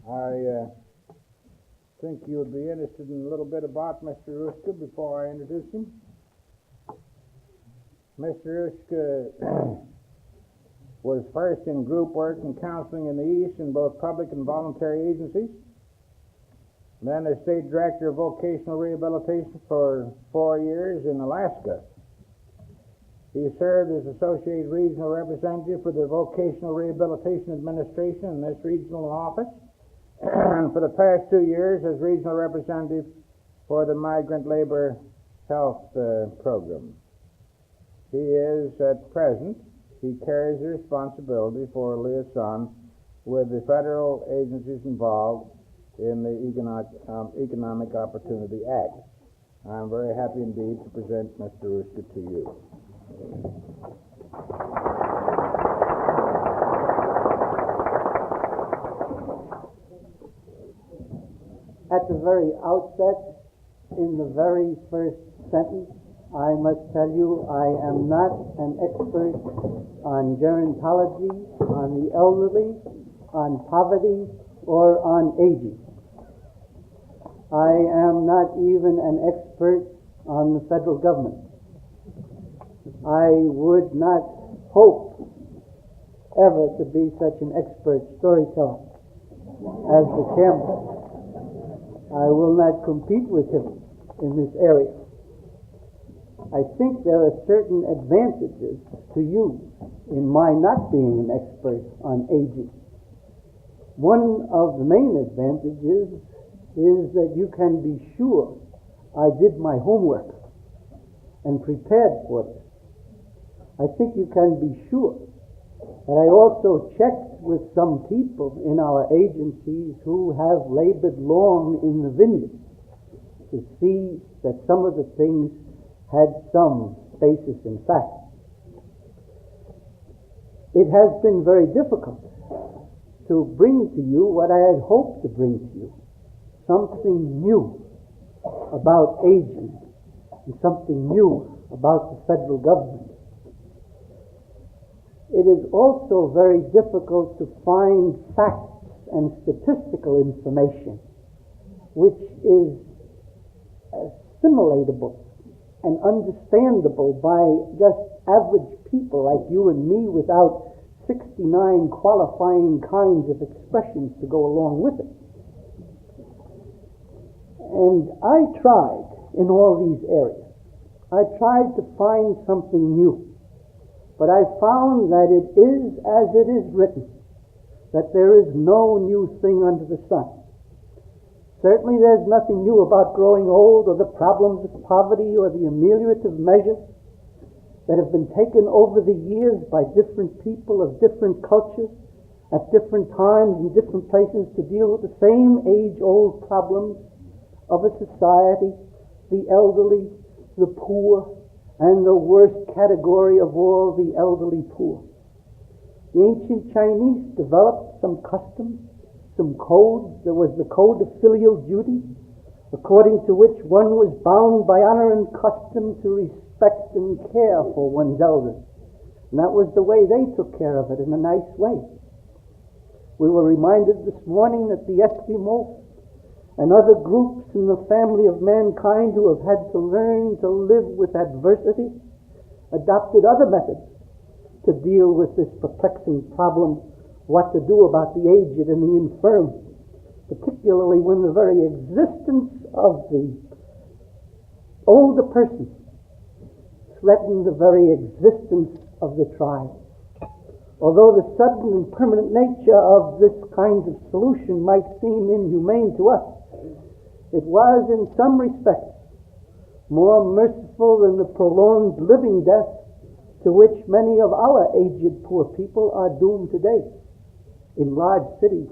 I think you would be interested in a little bit about Mr. Ruska before I introduce him. Mr. Ruska was first in group work and counseling in the East in both public and voluntary agencies. Then as State Director of Vocational Rehabilitation for 4 years in Alaska. He served as Associate Regional Representative for the Vocational Rehabilitation Administration in this regional office, and for the past 2 years as Regional Representative for the Migrant Labor Health Program. He is, at present, he carries the responsibility for liaison with the federal agencies involved in the Economic Opportunity Act. I'm very happy indeed to present Mr. Ruska to you. At the very outset, in the very first sentence, I must tell you I am not an expert on gerontology, on the elderly, on poverty, or on aging. I am not even an expert on the federal government. I would not hope ever to be such an expert storyteller as the chairman. I will not compete with him in this area. I think there are certain advantages to you in my not being an expert on aging. One of the main advantages is that you can be sure I did my homework and prepared for this. I think you can be sure that I also checked with some people in our agencies who have labored long in the vineyard to see that some of the things had some basis in fact. It has been very difficult to bring to you what I had hoped to bring to you, something new about aging and something new about the federal government. It is also very difficult to find facts and statistical information which is assimilatable and understandable by just average people like you and me without 69 qualifying kinds of expressions to go along with it. And I tried in all these areas. I tried to find something new. But I found that it is as it is written, that there is no new thing under the sun. Certainly there's nothing new about growing old or the problems of poverty or the ameliorative measures that have been taken over the years by different people of different cultures at different times in different places to deal with the same age-old problems of a society, the elderly, the poor, and the worst category of all, the elderly poor. The ancient Chinese developed some customs, some codes. There was the code of filial duty, according to which one was bound by honor and custom to respect and care for one's elders. And that was the way they took care of it, in a nice way. We were reminded this morning that the Eskimo and other groups in the family of mankind who have had to learn to live with adversity adopted other methods to deal with this perplexing problem, what to do about the aged and the infirm, particularly when the very existence of the older person threatened the very existence of the tribe. Although the sudden and permanent nature of this kind of solution might seem inhumane to us, it was in some respects more merciful than the prolonged living death to which many of our aged poor people are doomed today, in large cities,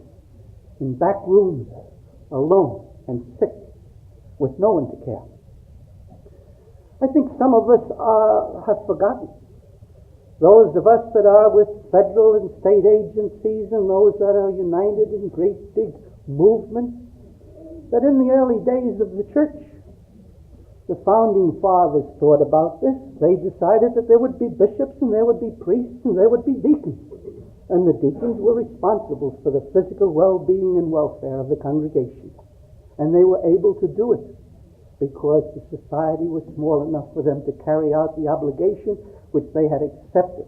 in back rooms, alone and sick, with no one to care. I think some of us have forgotten. Those of us that are with federal and state agencies and those that are united in great big movements, that in the early days of the church, the founding fathers thought about this. They decided that there would be bishops and there would be priests and there would be deacons. and the deacons were responsible for the physical well-being and welfare of the congregation. And they were able to do it because the society was small enough for them to carry out the obligation which they had accepted.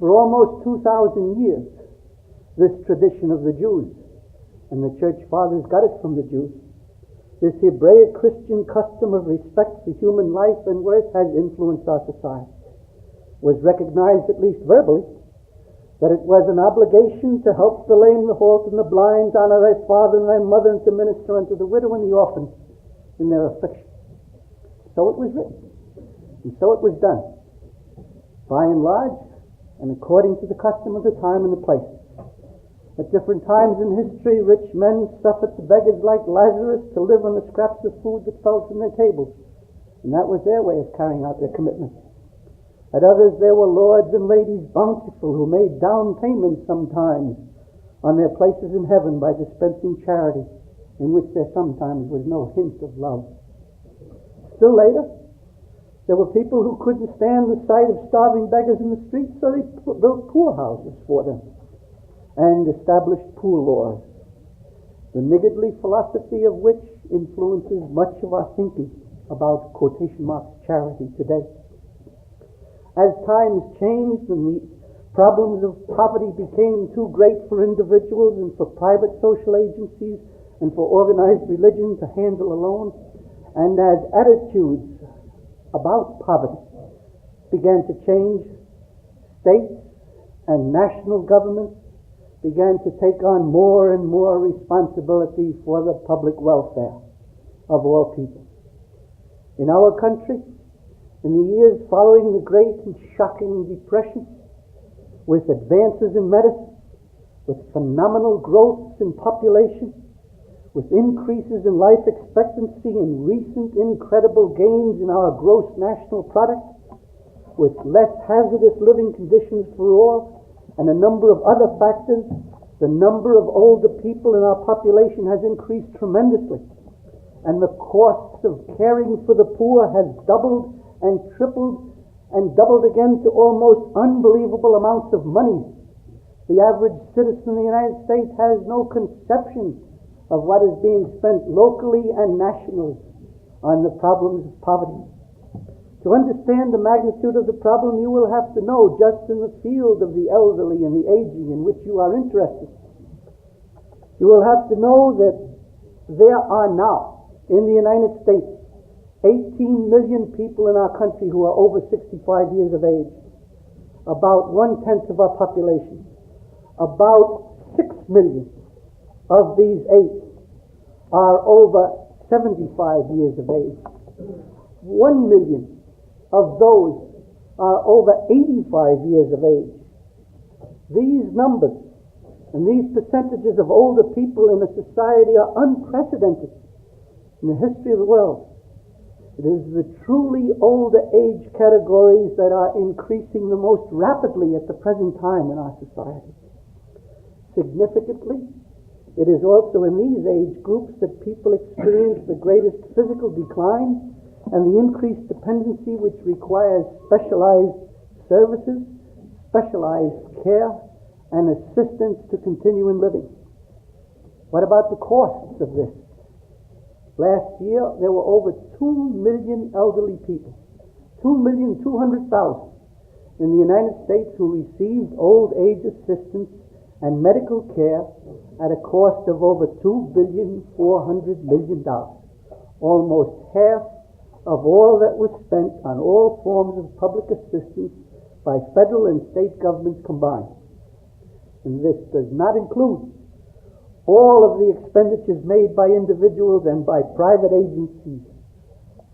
For almost 2,000 years, this tradition of the Jews, and the church fathers got it from the Jews, this Hebraic Christian custom of respect for human life and worth has influenced our society, was recognized, at least verbally, that it was an obligation to help the lame, the halt, and the blind, to honor thy father and thy mother, and to minister unto the widow and the orphan in their affliction. So it was written, and so it was done, by and large, and according to the custom of the time and the place. At different times in history, rich men suffered to beggars like Lazarus to live on the scraps of food that fell from their tables, and that was their way of carrying out their commitment. At others, there were lords and ladies bountiful who made down payments sometimes on their places in heaven by dispensing charity, in which there sometimes was no hint of love. Still later, there were people who couldn't stand the sight of starving beggars in the streets, so they built poorhouses for them and established poor laws, the niggardly philosophy of which influences much of our thinking about quotation marks charity today. As times changed and the problems of poverty became too great for individuals and for private social agencies and for organized religion to handle alone, and as attitudes about poverty began to change, states and national governments began to take on more and more responsibility for the public welfare of all people. In our country, in the years following the great and shocking Depression, with advances in medicine, with phenomenal growths in population, with increases in life expectancy and recent incredible gains in our gross national product, with less hazardous living conditions for all, and a number of other factors, the number of older people in our population has increased tremendously, and the costs of caring for the poor has doubled and tripled and doubled again to almost unbelievable amounts of money. The average citizen in the United States has no conception of what is being spent locally and nationally on the problems of poverty. To understand the magnitude of the problem, you will have to know, just in the field of the elderly and the aging in which you are interested, you will have to know that there are now in the United States 18 million people in our country who are over 65 years of age, about 1/10 of our population. About 6 million of these 8 are over 75 years of age. 1 million of those are over 85 years of age. These numbers and these percentages of older people in a society are unprecedented in the history of the world. It is the truly older age categories that are increasing the most rapidly at the present time in our society. Significantly, it is also in these age groups that people experience the greatest physical decline and the increased dependency, which requires specialized services, specialized care, and assistance to continue in living. What about the costs of this? Last year, there were over 2 million elderly people, 2,200,000 in the United States who received old age assistance and medical care at a cost of over $2,400,000,000, almost half of all that was spent on all forms of public assistance by federal and state governments combined. And this does not include all of the expenditures made by individuals and by private agencies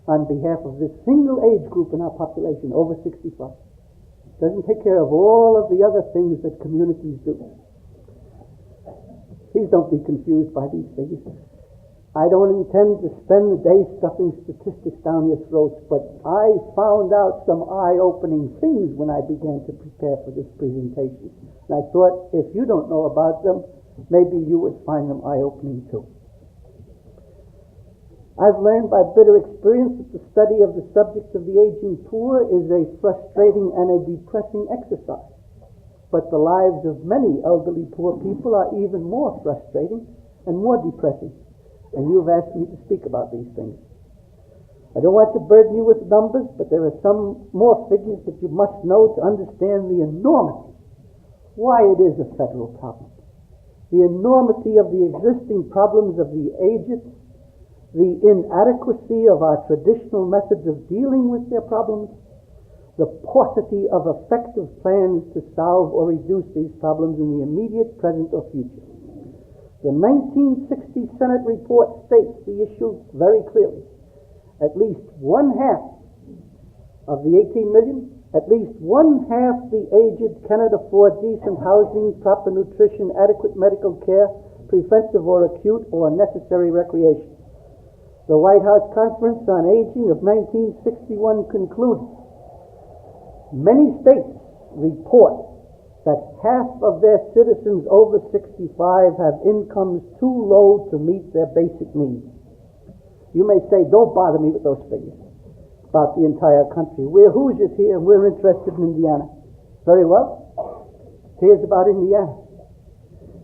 on behalf of this single age group in our population, over 65. It doesn't take care of all of the other things that communities do. Please don't be confused by these figures. I don't intend to spend the day stuffing statistics down your throats, but I found out some eye-opening things when I began to prepare for this presentation. And I thought, if you don't know about them, maybe you would find them eye-opening too. I've learned by bitter experience that the study of the subject of the aging poor is a frustrating and a depressing exercise. but the lives of many elderly poor people are even more frustrating and more depressing. And you've asked me to speak about these things. I don't want to burden you with numbers, but there are some more figures that you must know to understand the enormity, why it is a federal problem, the enormity of the existing problems of the aged, the inadequacy of our traditional methods of dealing with their problems, the paucity of effective plans to solve or reduce these problems in the immediate present or future. The 1960 Senate report states the issue very clearly. At least one half of the 18 million, at least one half the aged cannot afford decent housing, proper nutrition, adequate medical care, preventive or acute or necessary recreation. The White House Conference on Aging of 1961 concluded, many states report that half of their citizens over 65 have incomes too low to meet their basic needs. You may say, don't bother me with those figures about the entire country. We're Hoosiers here and we're interested in Indiana. Very well. Here's about Indiana.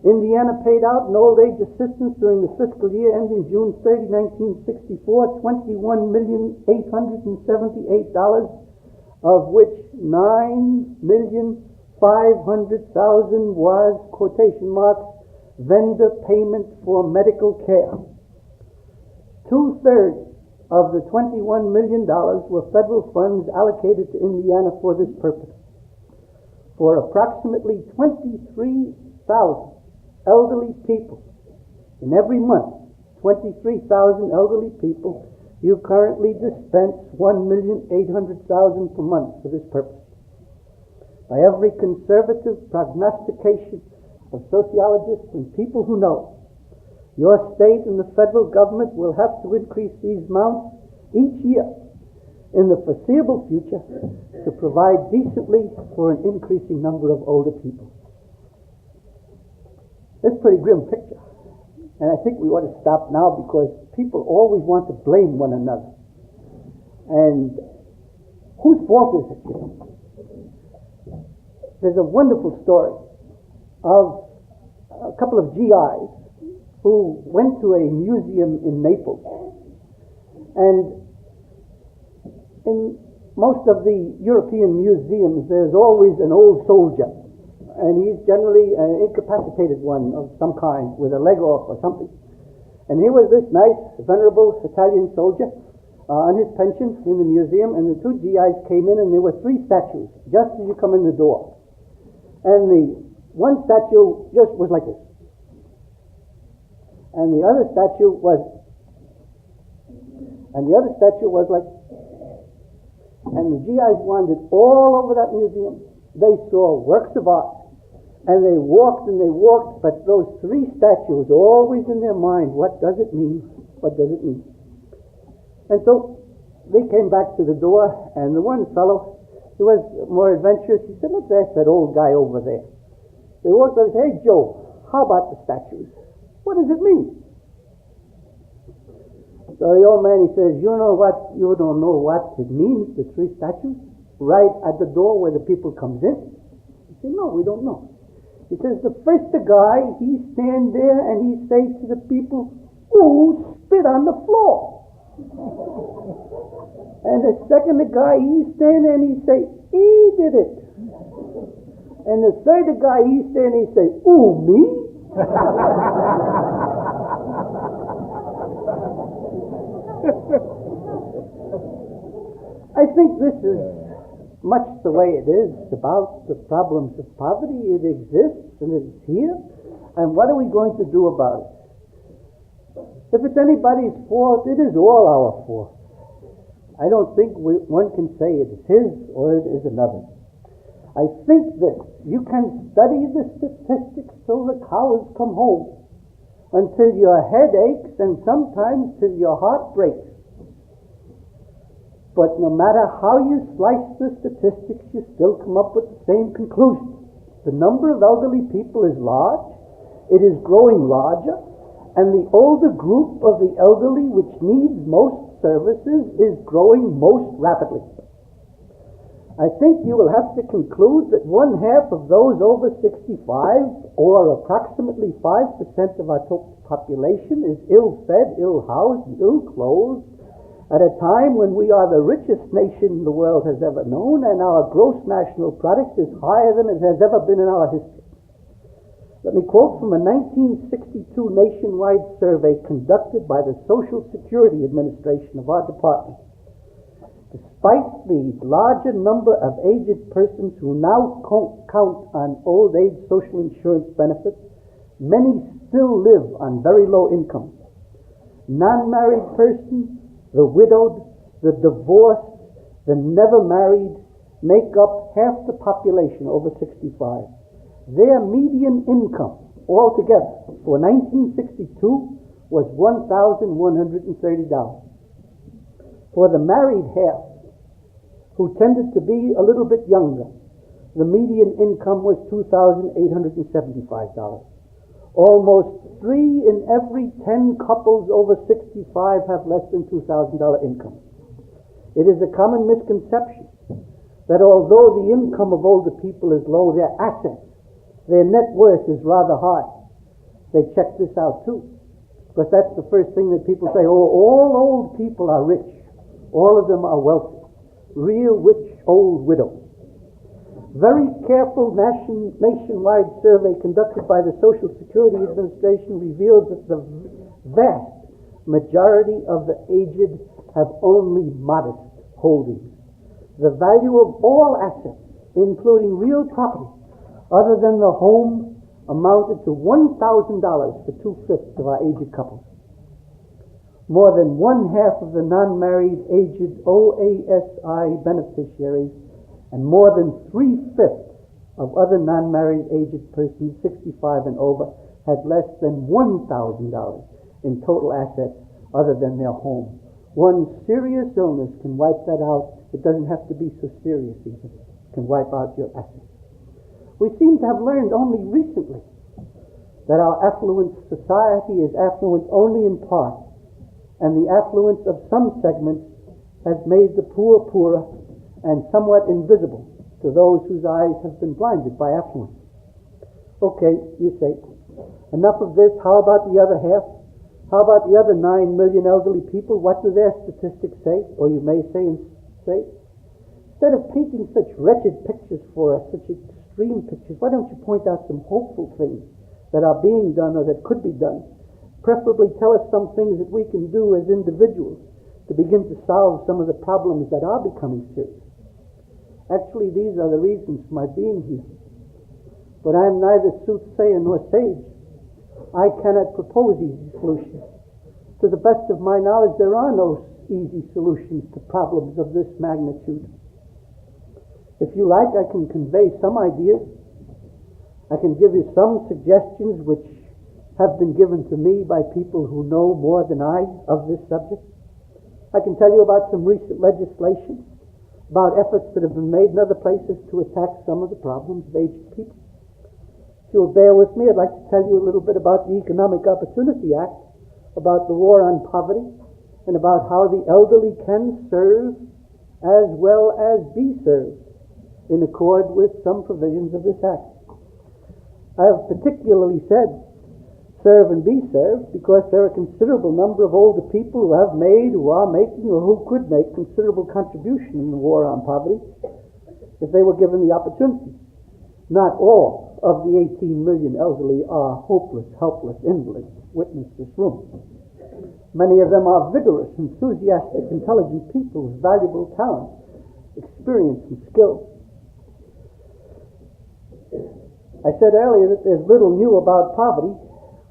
Indiana paid out in old age assistance during the fiscal year ending June 30, 1964, $21,878,000, of which $9,500,000 was, quotation marks, vendor payment for medical care. 2/3 of the $21 million were federal funds allocated to Indiana for this purpose. For approximately 23,000 elderly people, in every month, 23,000 elderly people, you currently dispense $1,800,000 per month for this purpose. By every conservative prognostication of sociologists and people who know, your state and the federal government will have to increase these amounts each year in the foreseeable future to provide decently for an increasing number of older people. It's a pretty grim picture. And I think we ought to stop now because people always want to blame one another. And whose fault is it? There's a wonderful story of a couple of GIs who went to a museum in Naples. And in most of the European museums, there's always an old soldier. And he's generally an incapacitated one of some kind with a leg off or something. And here was this nice, venerable Italian soldier on his pension in the museum, and the two GIs came in, and there were 3 statues just as you come in the door. And the one statue just was like this. And the other statue was, like, and the GIs wandered all over that museum. They saw works of art, and they walked, but those 3 statues always in their mind, what does it mean? What does it mean? And so they came back to the door, and the one fellow, he was more adventurous, he said, let's ask that old guy over there. They walked over and said, hey Joe, how about the statues? What does it mean? So the old man, he says, you don't know what it means, the 3 statues? Right at the door where the people comes in? He said, no, we don't know. He says, the first guy, he stand there and he say to the people, ooh, spit on the floor. And the second guy, he stand there and he say, he did it. And the third guy, he stand there and he say, ooh, me? I think this is much the way it is about the problems of poverty. It exists and it's here. And what are we going to do about it? If it's anybody's fault, it is all our fault. I don't think one can say it is his or it is another. I think that you can study the statistics till the cows come home, until your head aches and sometimes till your heart breaks. But no matter how you slice the statistics, you still come up with the same conclusion. The number of elderly people is large, it is growing larger, and the older group of the elderly which needs most services is growing most rapidly. I think you will have to conclude that 1/2 of those over 65, or approximately 5% of our total population, is ill-fed, ill-housed, ill-clothed, at a time when we are the richest nation the world has ever known, and our gross national product is higher than it has ever been in our history. Let me quote from a 1962 nationwide survey conducted by the Social Security Administration of our department. Despite the larger number of aged persons who now count on old age social insurance benefits, many still live on very low incomes. Non-married persons, the widowed, the divorced, the never married make up half the population over 65. Their median income altogether for 1962 was $1,130. For the married half, who tended to be a little bit younger, the median income was $2,875. Almost 3 in every 10 couples over 65 have less than $2,000 income. It is a common misconception that although the income of older people is low, their assets, their net worth is rather high. They check this out too, because that's the first thing that people say. Oh, all old people are rich. All of them are wealthy. Real rich old widows. Very careful nationwide survey conducted by the Social Security Administration reveals that the vast majority of the aged have only modest holdings. The value of all assets, including real property, other than the home, amounted to $1,000 for 2/5 of our aged couples. More than 1/2 of the non-married aged OASI beneficiaries and more than 3/5 of other non-married aged persons 65 and over had less than $1,000 in total assets other than their home. One serious illness can wipe that out. It doesn't have to be so serious even. It can wipe out your assets. We seem to have learned only recently that our affluent society is affluent only in part, and the affluence of some segments has made the poor poorer and somewhat invisible to those whose eyes have been blinded by affluence. Okay, you say, enough of this. How about the other half? How about the other 9 million elderly people? What do their statistics say? Or you may say, instead of painting such wretched pictures for us, such extreme pictures, why don't you point out some hopeful things that are being done or that could be done? Preferably tell us some things that we can do as individuals to begin to solve some of the problems that are becoming serious. Actually, these are the reasons for my being here. But I am neither soothsayer nor sage. I cannot propose easy solutions. To the best of my knowledge, there are no easy solutions to problems of this magnitude. If you like, I can convey some ideas. I can give you some suggestions which have been given to me by people who know more than I of this subject. I can tell you about some recent legislation, about efforts that have been made in other places to attack some of the problems of aged people. If you will bear with me, I'd like to tell you a little bit about the Economic Opportunity Act, about the war on poverty, and about how the elderly can serve as well as be served in accord with some provisions of this act. I have particularly said serve and be served because there are a considerable number of older people who have made, who are making, or who could make considerable contribution in the war on poverty if they were given the opportunity. Not all of the 18 million elderly are hopeless, helpless invalids. Witness this room. Many of them are vigorous, enthusiastic, intelligent people with valuable talent, experience, and skill. I said earlier that there's little new about poverty.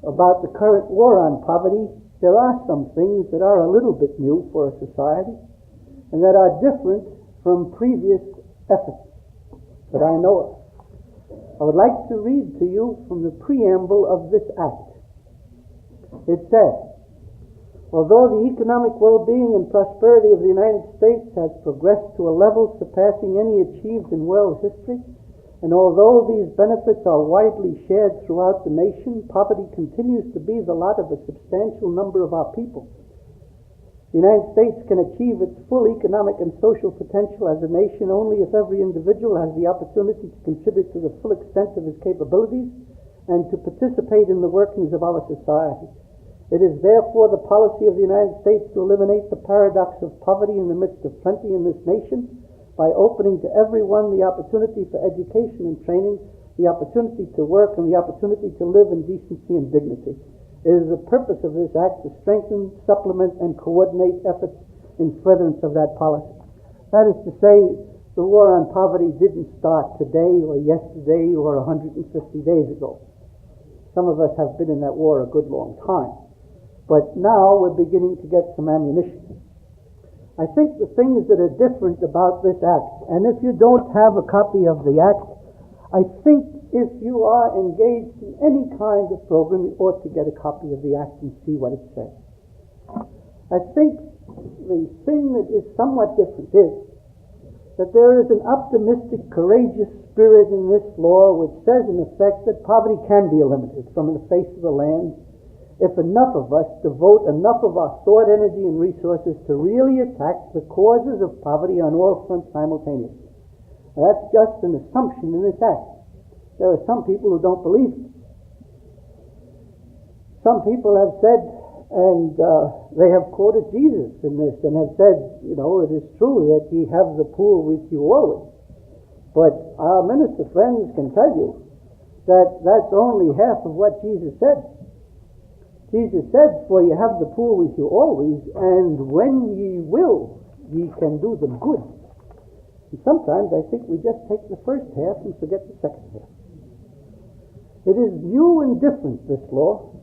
About the current war on poverty, there are some things that are a little bit new for a society and that are different from previous efforts that I know of. I would like to read to you from the preamble of this act. It says, although the economic well-being and prosperity of the United States has progressed to a level surpassing any achieved in world history, and although these benefits are widely shared throughout the nation, poverty continues to be the lot of a substantial number of our people. The United States can achieve its full economic and social potential as a nation only if every individual has the opportunity to contribute to the full extent of his capabilities and to participate in the workings of our society. It is therefore the policy of the United States to eliminate the paradox of poverty in the midst of plenty in this nation by opening to everyone the opportunity for education and training, the opportunity to work, and the opportunity to live in decency and dignity. It is the purpose of this act to strengthen, supplement, and coordinate efforts in furtherance of that policy. That is to say, the war on poverty didn't start today or yesterday or 150 days ago. Some of us have been in that war a good long time. But now we're beginning to get some ammunition. I think the things that are different about this act, and if you don't have a copy of the act, I think if you are engaged in any kind of program, you ought to get a copy of the act and see what it says. I think the thing that is somewhat different is that there is an optimistic, courageous spirit in this law which says in effect that poverty can be eliminated from the face of the land if enough of us devote enough of our thought, energy, and resources to really attack the causes of poverty on all fronts simultaneously. Now, that's just an assumption in this act. There are some people who don't believe it. Some people have said, and they have quoted Jesus in this, and have said, it is true that ye have the poor with you always. But our minister friends can tell you that that's only half of what Jesus said. Jesus said, for you have the poor with you always, and when ye will, ye can do them good. And sometimes I think we just take the first half and forget the second half. It is new and different, this law,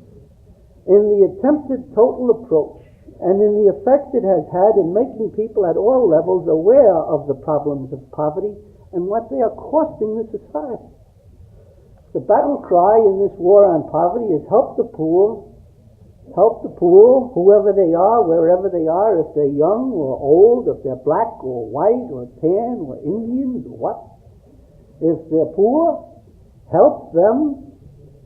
in the attempted total approach and in the effect it has had in making people at all levels aware of the problems of poverty and what they are costing the society. The battle cry in this war on poverty is help the poor, whoever they are, wherever they are, if they're young or old, if they're black or white or tan or Indians or what. If they're poor, help them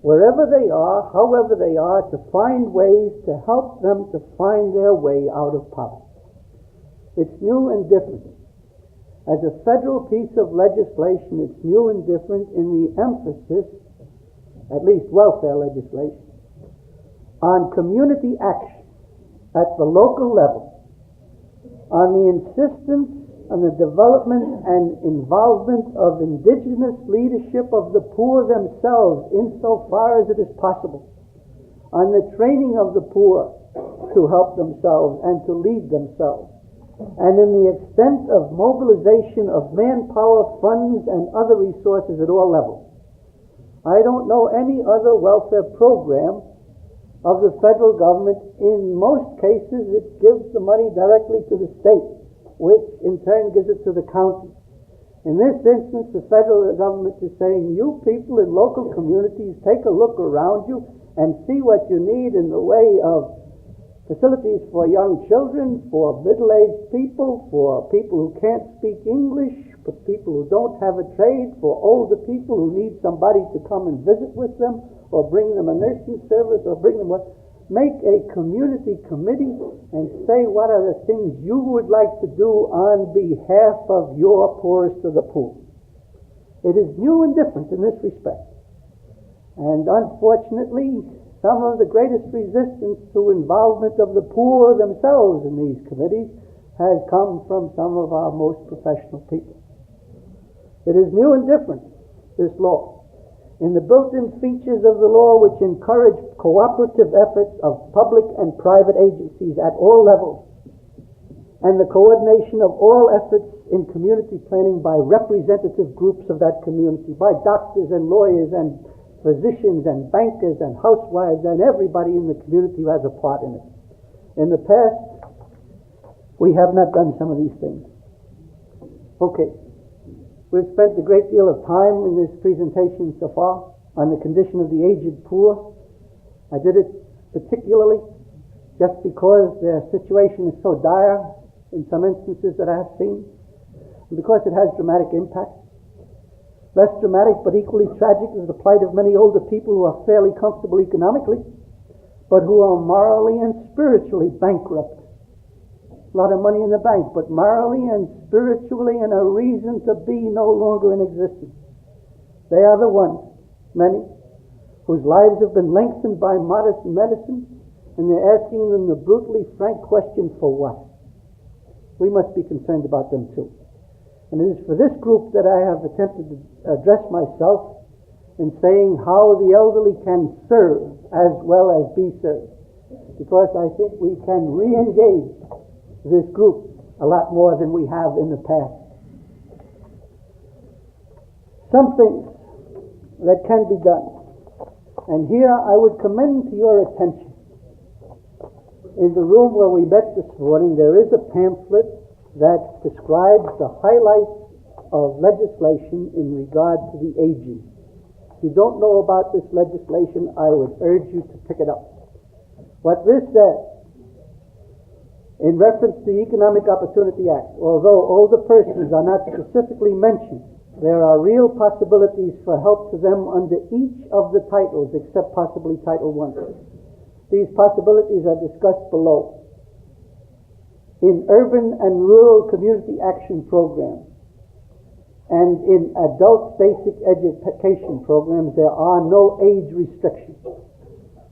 wherever they are, however they are, to find ways to help them to find their way out of poverty. It's new and different. As a federal piece of legislation, it's new and different in the emphasis, at least welfare legislation, on community action at the local level, on the insistence on the development and involvement of indigenous leadership of the poor themselves insofar as it is possible, on the training of the poor to help themselves and to lead themselves, and in the extent of mobilization of manpower, funds, and other resources at all levels. I don't know any other welfare program of the federal government. In most cases, it gives the money directly to the state, which in turn gives it to the county. In this instance, the federal government is saying, you people in local communities, take a look around you and see what you need in the way of facilities for young children, for middle-aged people, for people who can't speak English, for people who don't have a trade, for older people who need somebody to come and visit with them, or bring them a nursing service, or bring them what. Make a community committee and say what are the things you would like to do on behalf of your poorest of the poor. It is new and different in this respect. And unfortunately, some of the greatest resistance to involvement of the poor themselves in these committees has come from some of our most professional people. It is new and different, this law, in the built-in features of the law which encourage cooperative efforts of public and private agencies at all levels, and the coordination of all efforts in community planning by representative groups of that community, by doctors and lawyers and physicians and bankers and housewives and everybody in the community who has a part in it. In the past, we have not done some of these things. Okay. We've spent a great deal of time in this presentation so far on the condition of the aged poor. I did it particularly just because their situation is so dire in some instances that I have seen, and because it has dramatic impact. Less dramatic but equally tragic is the plight of many older people who are fairly comfortable economically, but who are morally and spiritually bankrupt lot of money in the bank, but morally and spiritually and a reason to be no longer in existence. They are the ones, many, whose lives have been lengthened by modern medicine, and they're asking them the brutally frank question, for what? We must be concerned about them too. And it is for this group that I have attempted to address myself in saying how the elderly can serve as well as be served. Because I think we can re-engage this group a lot more than we have in the past. Some things that can be done. And here I would commend to your attention. In the room where we met this morning, there is a pamphlet that describes the highlights of legislation in regard to the aging. If you don't know about this legislation, I would urge you to pick it up. What this says, in reference to the Economic Opportunity Act, although older persons are not specifically mentioned, there are real possibilities for help to them under each of the titles, except possibly Title I. These possibilities are discussed below. In urban and rural community action programs and in adult basic education programs, there are no age restrictions.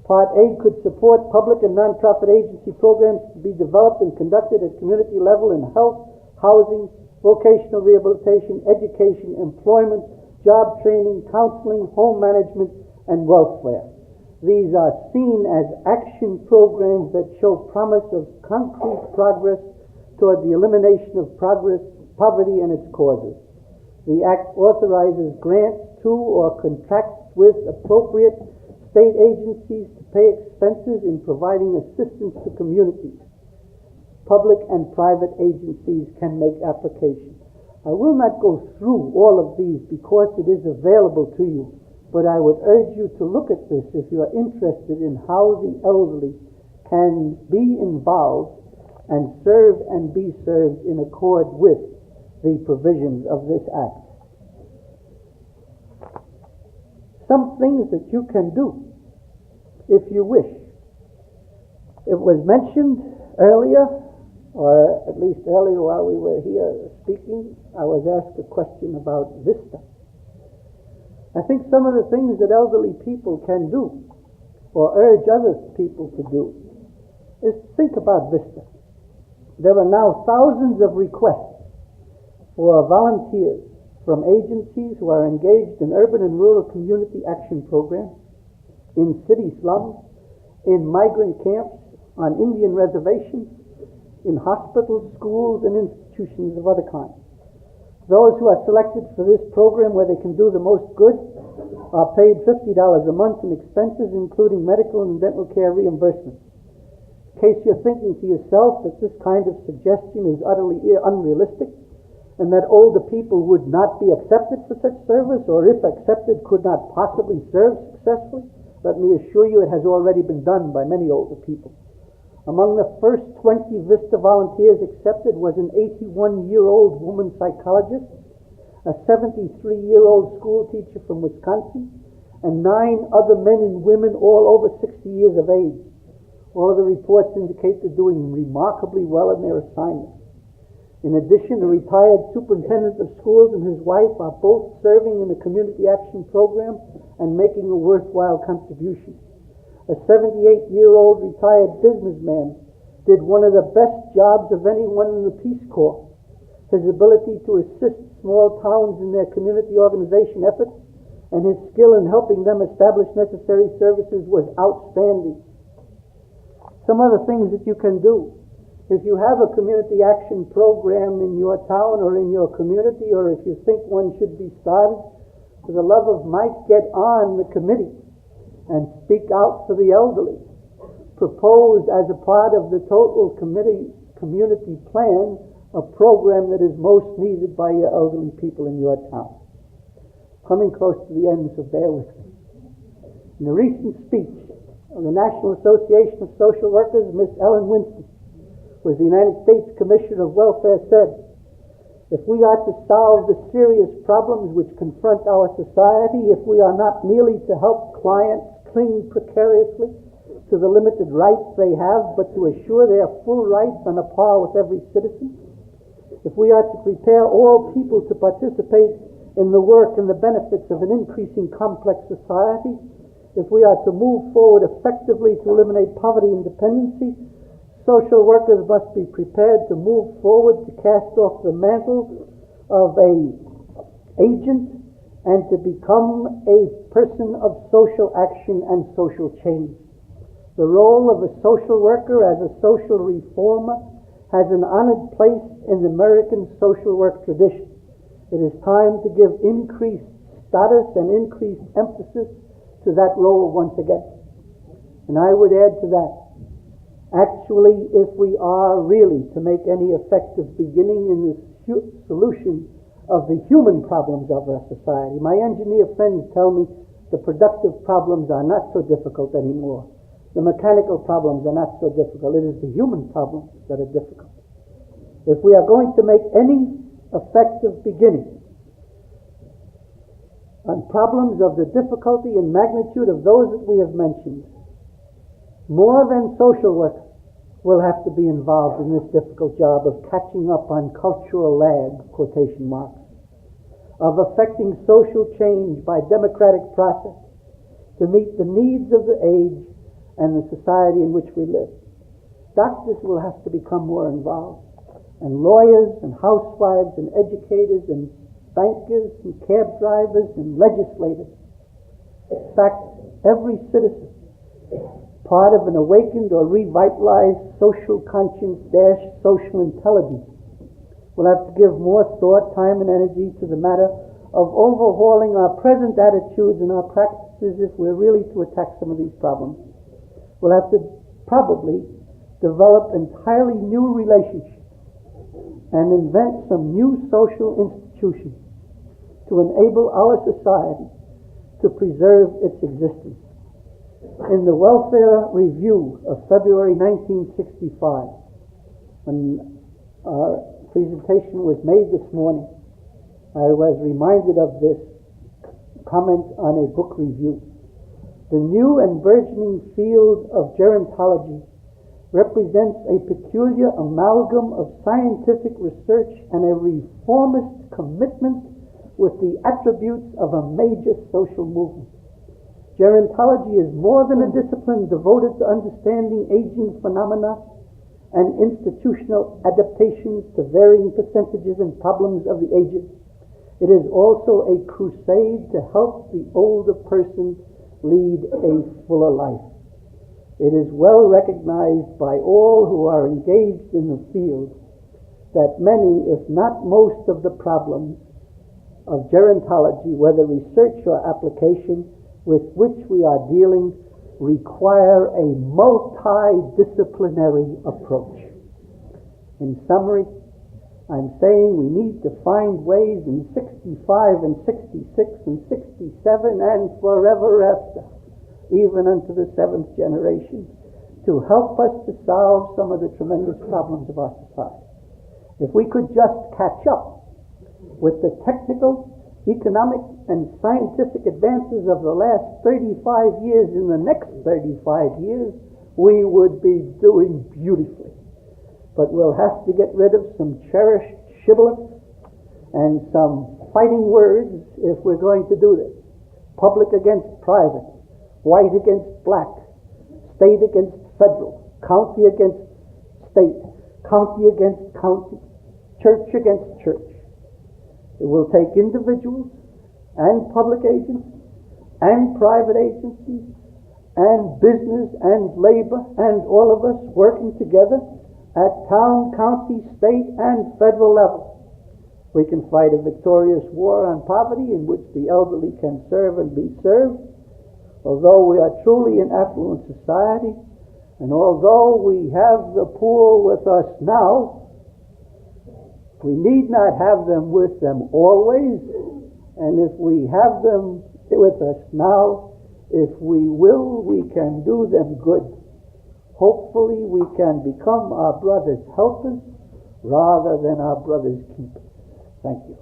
Part A could support public and nonprofit agency programs to be developed and conducted at community level in health, housing, vocational rehabilitation, education, employment, job training, counseling, home management, and welfare. These are seen as action programs that show promise of concrete progress toward the elimination of poverty and its causes. The Act authorizes grants to or contracts with appropriate state agencies to pay expenses in providing assistance to communities. Public and private agencies can make application. I will not go through all of these because it is available to you, but I would urge you to look at this if you are interested in how the elderly can be involved and serve and be served in accord with the provisions of this Act. Some things that you can do if you wish. It was mentioned earlier, or at least earlier while we were here speaking, I was asked a question about VISTA. I think some of the things that elderly people can do, or urge other people to do, is think about VISTA. There are now thousands of requests for volunteers from agencies who are engaged in urban and rural community action programs, in city slums, in migrant camps, on Indian reservations, in hospitals, schools, and institutions of other kinds. Those who are selected for this program where they can do the most good are paid $50 a month in expenses, including medical and dental care reimbursement. In case you're thinking to yourself that this kind of suggestion is utterly unrealistic, and that older people would not be accepted for such service, or if accepted, could not possibly serve successfully, let me assure you it has already been done by many older people. Among the first 20 VISTA volunteers accepted was an 81-year-old woman psychologist, a 73-year-old school teacher from Wisconsin, and 9 other men and women all over 60 years of age. All of the reports indicate they're doing remarkably well in their assignment. In addition, a retired superintendent of schools and his wife are both serving in the community action program and making a worthwhile contribution. A 78-year-old retired businessman did one of the best jobs of anyone in the Peace Corps. His ability to assist small towns in their community organization efforts and his skill in helping them establish necessary services was outstanding. Some other things that you can do. If you have a community action program in your town or in your community, or if you think one should be started, for the love of Mike, get on the committee and speak out for the elderly. Propose as a part of the total community plan a program that is most needed by your elderly people in your town. Coming close to the end, so bear with me. In a recent speech of the National Association of Social Workers, Miss Ellen Winston, was the United States Commissioner of Welfare, said, if we are to solve the serious problems which confront our society, if we are not merely to help clients cling precariously to the limited rights they have, but to assure their full rights on a par with every citizen, if we are to prepare all people to participate in the work and the benefits of an increasing complex society, if we are to move forward effectively to eliminate poverty and dependency, social workers must be prepared to move forward to cast off the mantle of an agent and to become a person of social action and social change. The role of a social worker as a social reformer has an honored place in the American social work tradition. It is time to give increased status and increased emphasis to that role once again. And I would add to that, actually, if we are really to make any effective beginning in the solution of the human problems of our society, my engineer friends tell me the productive problems are not so difficult anymore. The mechanical problems are not so difficult. It is the human problems that are difficult. If we are going to make any effective beginning on problems of the difficulty and magnitude of those that we have mentioned, more than social work will have to be involved in this difficult job of catching up on cultural lag, quotation marks, of affecting social change by democratic process to meet the needs of the age and the society in which we live. Doctors will have to become more involved, and lawyers and housewives and educators and bankers and cab drivers and legislators. In fact, every citizen, part of an awakened or revitalized social conscience - social intelligence, will have to give more thought, time, and energy to the matter of overhauling our present attitudes and our practices if we're really to attack some of these problems. We'll have to probably develop entirely new relationships and invent some new social institutions to enable our society to preserve its existence. In the Welfare Review of February 1965, when our presentation was made this morning, I was reminded of this comment on a book review. The new and burgeoning field of gerontology represents a peculiar amalgam of scientific research and a reformist commitment with the attributes of a major social movement. Gerontology is more than a discipline devoted to understanding aging phenomena and institutional adaptations to varying percentages and problems of the aged. It is also a crusade to help the older person lead a fuller life. It is well recognized by all who are engaged in the field that many, if not most, of the problems of gerontology, whether research or application, with which we are dealing, require a multidisciplinary approach. In summary, I'm saying we need to find ways in 65 and 66 and 67 and forever after, even unto the seventh generation, to help us to solve some of the tremendous problems of our society. If we could just catch up with the technical, economic, and scientific advances of the last 35 years in the next 35 years, we would be doing beautifully. But we'll have to get rid of some cherished shibboleths and some fighting words if we're going to do this. Public against private, white against black, state against federal, county against state, county against county, church against church. It will take individuals and public agencies and private agencies and business and labor and all of us working together at town, county, state, and federal level. We can fight a victorious war on poverty in which the elderly can serve and be served. Although we are truly an affluent society, and although we have the poor with us now, we need not have them with them always. And if we have them with us now, if we will, we can do them good. Hopefully we can become our brother's helpers rather than our brother's keepers. Thank you.